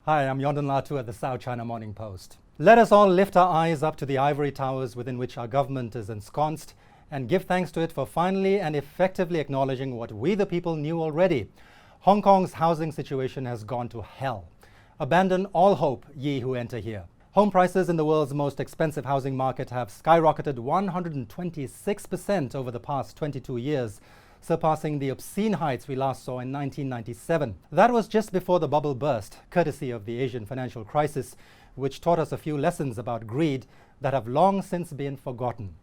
Hi, I'm Yonden Lhatoo at the South China Morning Post. Let us all lift our eyes up to the ivory towers within which our government is ensconced and give thanks to it for finally and effectively acknowledging what we the people knew already. Hong Kong's housing situation has gone to hell. Abandon all hope, ye who enter here. Home prices in the world's most expensive housing market have skyrocketed 126% over the past 22 years, surpassing the obscene heights we last saw in 1997. That was just before the bubble burst, courtesy of the Asian financial crisis, which taught us a few lessons about greed that have long since been forgotten.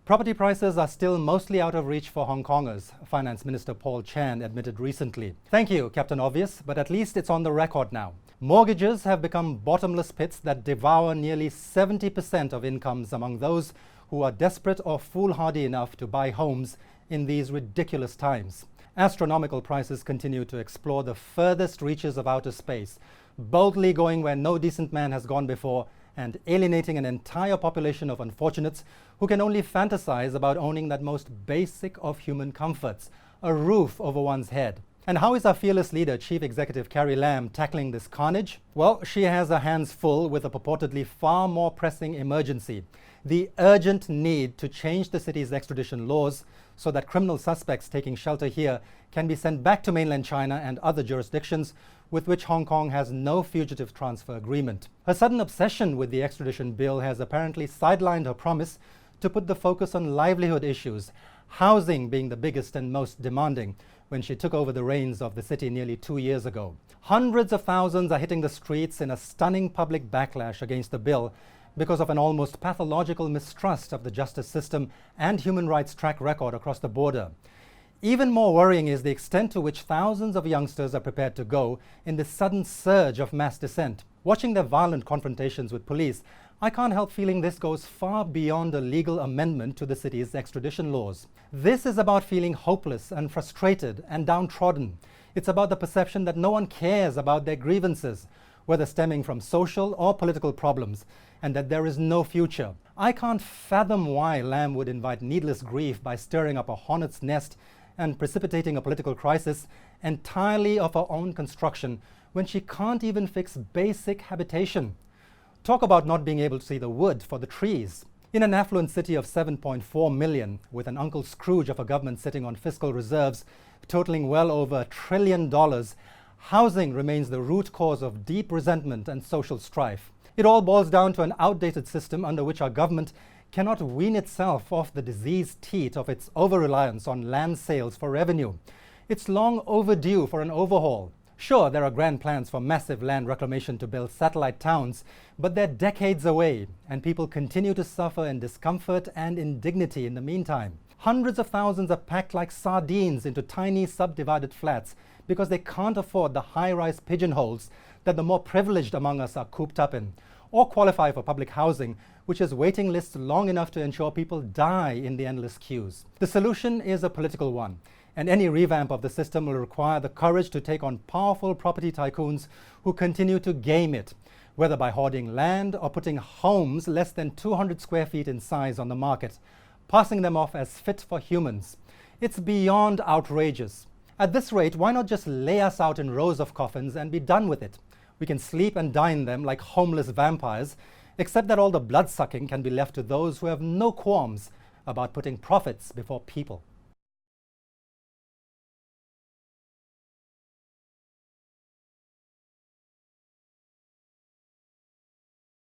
Property prices are still mostly out of reach for Hong Kongers, Finance Minister Paul Chan admitted recently. Thank you, Captain Obvious, but at least it's on the record now. Mortgages have become bottomless pits that devour nearly 70% of incomes among those who are desperate or foolhardy enough to buy homes in these ridiculous times. Astronomical prices continue to explore the furthest reaches of outer space, boldly going where no decent man has gone before and alienating an entire population of unfortunates who can only fantasize about owning that most basic of human comforts, a roof over one's head. And how is our fearless leader, Chief Executive Carrie Lam, tackling this carnage? Well, she has her hands full with a purportedly far more pressing emergency: the urgent need to change the city's extradition laws so that criminal suspects taking shelter here can be sent back to mainland China and other jurisdictions with which Hong Kong has no fugitive transfer agreement. Her sudden obsession with the extradition bill has apparently sidelined her promise to put the focus on livelihood issues, housing being the biggest and most demanding, when she took over the reins of the city nearly 2 years ago. Hundreds of thousands are hitting the streets in a stunning public backlash against the bill because of an almost pathological mistrust of the justice system and human rights track record across the border. Even more worrying is the extent to which thousands of youngsters are prepared to go in this sudden surge of mass dissent. Watching their violent confrontations with police, I can't help feeling this goes far beyond a legal amendment to the city's extradition laws. This is about feeling hopeless and frustrated and downtrodden. It's about the perception that no one cares about their grievances, whether stemming from social or political problems, and that there is no future. I can't fathom why Lam would invite needless grief by stirring up a hornet's nest and precipitating a political crisis entirely of her own construction when she can't even fix basic habitation. Talk about not being able to see the wood for the trees. In an affluent city of 7.4 million, with an Uncle Scrooge of a government sitting on fiscal reserves totaling well over $1 trillion, housing remains the root cause of deep resentment and social strife. It all boils down to an outdated system under which our government cannot wean itself off the diseased teat of its over-reliance on land sales for revenue. It's long overdue for an overhaul. Sure, there are grand plans for massive land reclamation to build satellite towns, but they're decades away, and people continue to suffer in discomfort and indignity in the meantime. Hundreds of thousands are packed like sardines into tiny subdivided flats because they can't afford the high-rise pigeonholes that the more privileged among us are cooped up in, or qualify for public housing, which has waiting lists long enough to ensure people die in the endless queues. The solution is a political one, and any revamp of the system will require the courage to take on powerful property tycoons who continue to game it, whether by hoarding land or putting homes less than 200 square feet in size on the market, passing them off as fit for humans. It's beyond outrageous. At this rate, why not just lay us out in rows of coffins and be done with it? We can sleep and die in them like homeless vampires, except that all the blood-sucking can be left to those who have no qualms about putting profits before people.